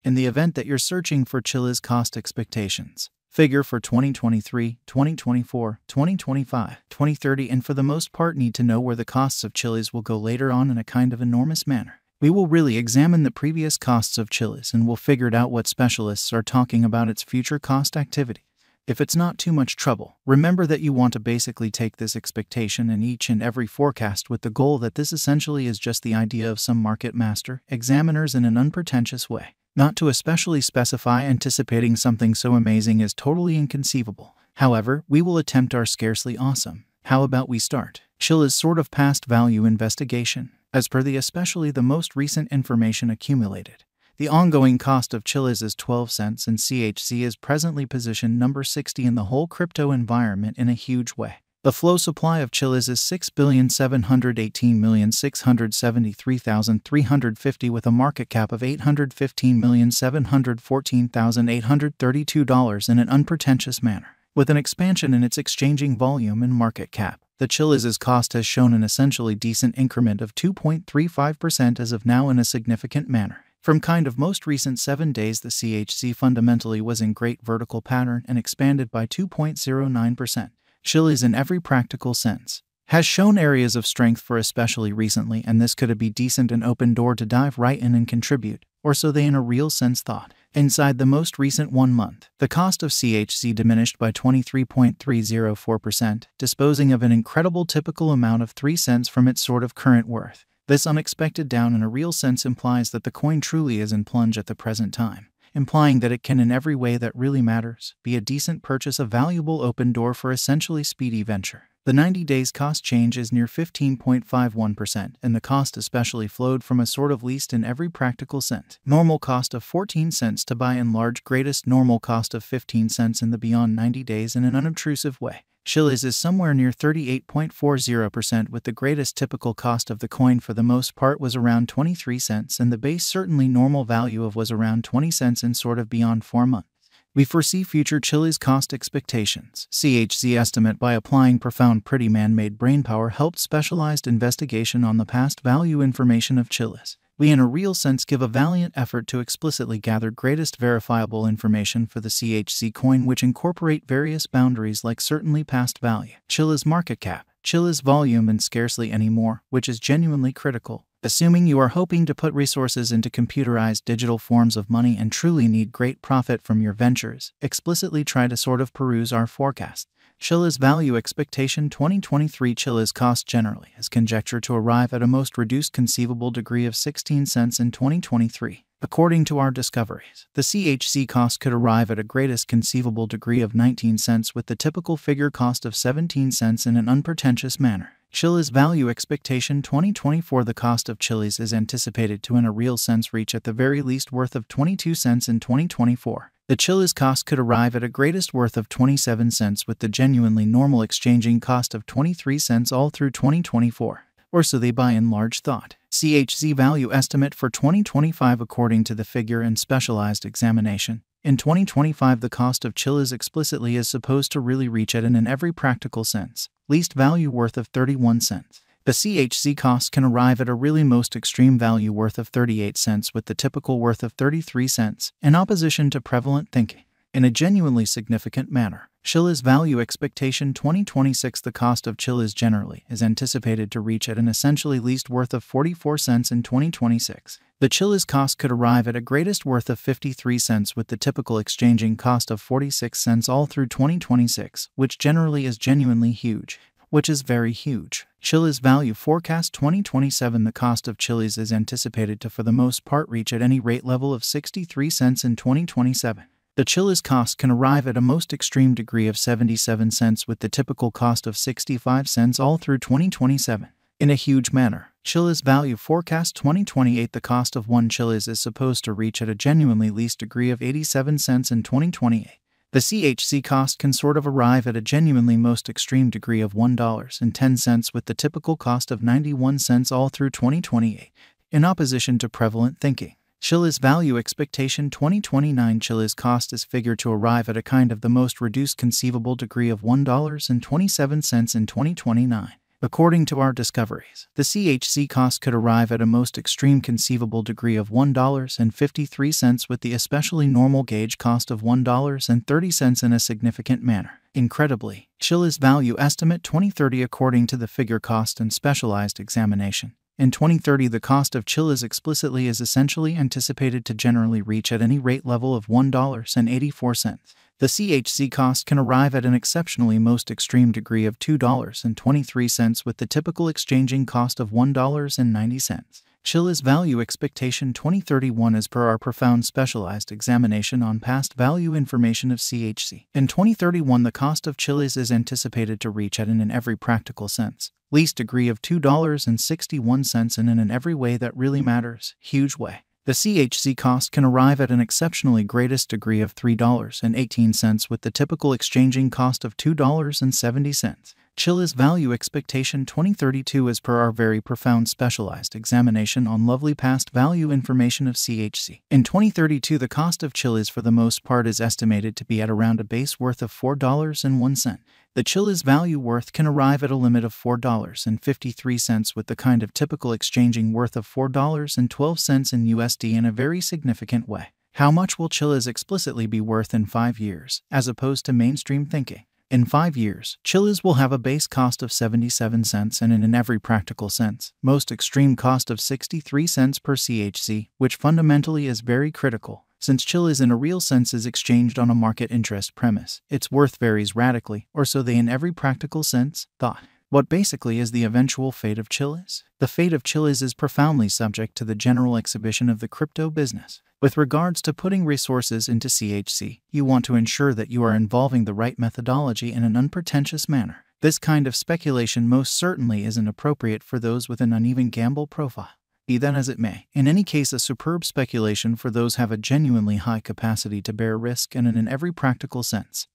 in the event that you're searching for Chiliz cost expectations. Figure for 2023, 2024, 2025, 2030, and for the most part need to know where the costs of Chiliz will go later on in a kind of enormous manner. We will really examine the previous costs of Chiliz and we'll figure out what specialists are talking about its future cost activity. If it's not too much trouble, remember that you want to basically take this expectation in each and every forecast with the goal that this essentially is just the idea of some market master examiners in an unpretentious way. Not to especially specify anticipating something so amazing is totally inconceivable. However, we will attempt our scarcely awesome. How about we start? Chiliz sort of past value investigation. As per especially the most recent information accumulated, the ongoing cost of Chiliz is 12 cents and CHZ is presently positioned number 60 in the whole crypto environment in a huge way. The flow supply of Chiliz is 6,718,673,350 with a market cap of $815,714,832 in an unpretentious manner. With an expansion in its exchanging volume and market cap, the Chiliz's cost has shown an essentially decent increment of 2.35% as of now in a significant manner. From kind of most recent 7 days, the CHZ fundamentally was in great vertical pattern and expanded by 2.09%. Chiliz in every practical sense has shown areas of strength for especially recently, and this could be decent and open door to dive right in and contribute, or so they in a real sense thought. Inside the most recent 1 month, the cost of CHZ diminished by 23.304%, disposing of an incredible typical amount of 3 cents from its sort of current worth. This unexpected down in a real sense implies that the coin truly is in plunge at the present time, implying that it can in every way that really matters be a decent purchase, a valuable open door for essentially speedy venture. The 90 days cost change is near 15.51%, and the cost especially flowed from a sort of least in every practical sense. Normal cost of 14 cents to buy in large, greatest normal cost of 15 cents in the beyond 90 days in an unobtrusive way. Chiliz is somewhere near 38.40%, with the greatest typical cost of the coin for the most part was around 23 cents and the base certainly normal value of was around 20 cents in sort of beyond 4 months. We foresee future Chiliz cost expectations. CHZ estimate by applying profound pretty man-made brainpower helped specialized investigation on the past value information of Chiliz. We in a real sense give a valiant effort to explicitly gather greatest verifiable information for the CHZ coin which incorporate various boundaries like certainly past value, Chiliz market cap, Chiliz volume and scarcely any more, which is genuinely critical. Assuming you are hoping to put resources into computerized digital forms of money and truly need great profit from your ventures, explicitly try to sort of peruse our forecast. Chiliz value expectation 2023. Chiliz cost generally is conjectured to arrive at a most reduced conceivable degree of 16 cents in 2023. According to our discoveries, the CHZ cost could arrive at a greatest conceivable degree of 19 cents with the typical figure cost of 17 cents in an unpretentious manner. Chiliz value expectation 2024. The cost of Chiliz is anticipated to in a real sense reach at the very least worth of 22 cents in 2024. The Chiliz cost could arrive at a greatest worth of 27 cents with the genuinely normal exchanging cost of 23 cents all through 2024. Or so they by and large thought. CHZ value estimate for 2025 according to the figure and specialized examination. In 2025 the cost of Chiliz explicitly is supposed to really reach at an in every practical sense least value worth of 31 cents. The CHZ cost can arrive at a really most extreme value worth of 38 cents with the typical worth of 33 cents, in opposition to prevalent thinking. In a genuinely significant manner, Chiliz value expectation 2026. The cost of Chiliz generally is anticipated to reach at an essentially least worth of 44 cents in 2026. The Chiliz cost could arrive at a greatest worth of 53 cents with the typical exchanging cost of 46 cents all through 2026, which generally is genuinely huge, which is very huge. Chiliz value forecast 2027. The cost of Chiliz is anticipated to for the most part reach at any rate level of 63 cents in 2027. The Chiliz cost can arrive at a most extreme degree of 77 cents with the typical cost of 65 cents all through 2027. In a huge manner, Chiliz value forecast 2028. The cost of 1 Chiliz is supposed to reach at a genuinely least degree of 87 cents in 2028. The CHZ cost can sort of arrive at a genuinely most extreme degree of $1.10 with the typical cost of 91 cents all through 2028, in opposition to prevalent thinking. Chiliz value expectation 2029. Chiliz cost is figured to arrive at a kind of the most reduced conceivable degree of $1.27 in 2029. According to our discoveries, the CHZ cost could arrive at a most extreme conceivable degree of $1.53 with the especially normal gauge cost of $1.30 in a significant manner. Incredibly, Chiliz value estimate 2030 according to the figure cost and specialized examination. In 2030, the cost of Chiliz explicitly is essentially anticipated to generally reach at any rate level of $1.84. The CHZ cost can arrive at an exceptionally most extreme degree of $2.23 with the typical exchanging cost of $1.90. Chiliz value expectation 2031 as per our profound specialized examination on past value information of CHZ. In 2031, the cost of Chiliz is anticipated to reach at in every practical sense least degree of $2.61 and in every way that really matters, huge way. The CHZ cost can arrive at an exceptionally greatest degree of $3.18 with the typical exchanging cost of $2.70. Chiliz value expectation 2032 as per our very profound specialized examination on lovely past value information of CHZ. In 2032, the cost of Chiliz for the most part is estimated to be at around a base worth of $4.01. The Chiliz value worth can arrive at a limit of $4.53 with the kind of typical exchanging worth of $4.12 in USD in a very significant way. How much will Chiliz explicitly be worth in 5 years, as opposed to mainstream thinking? In 5 years, Chiliz will have a base cost of 77 cents and in every practical sense, most extreme cost of 63 cents per CHZ, which fundamentally is very critical. Since Chiliz in a real sense is exchanged on a market interest premise, its worth varies radically, or so they in every practical sense thought. What basically is the eventual fate of Chiliz? The fate of Chiliz is profoundly subject to the general exhibition of the crypto business. With regards to putting resources into CHZ, you want to ensure that you are involving the right methodology in an unpretentious manner. This kind of speculation most certainly isn't appropriate for those with an uneven gamble profile. Be that as it may, in any case, a superb speculation for those have a genuinely high capacity to bear risk and in every practical sense.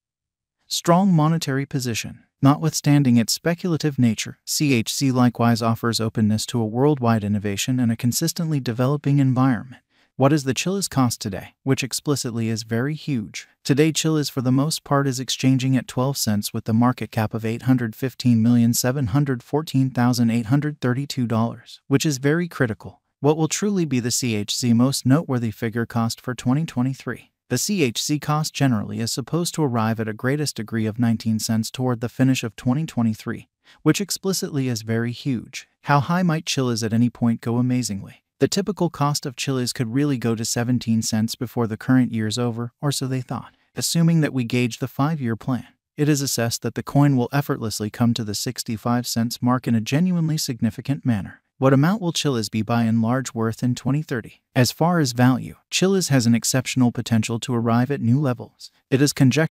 Strong monetary position. Notwithstanding its speculative nature, CHZ likewise offers openness to a worldwide innovation and a consistently developing environment. What is the Chiliz cost today, which explicitly is very huge? Today, Chiliz for the most part is exchanging at 12 cents with the market cap of $815,714,832, which is very critical. What will truly be the CHZ most noteworthy figure cost for 2023? The CHZ cost generally is supposed to arrive at a greatest degree of 19 cents toward the finish of 2023, which explicitly is very huge. How high might Chiliz at any point go? Amazingly, the typical cost of Chiliz could really go to 17 cents before the current year's over, or so they thought. Assuming that we gauge the 5-year plan, it is assessed that the coin will effortlessly come to the 65 cents mark in a genuinely significant manner. What amount will Chiliz be by and large worth in 2030? As far as value, Chiliz has an exceptional potential to arrive at new levels. It is conjectured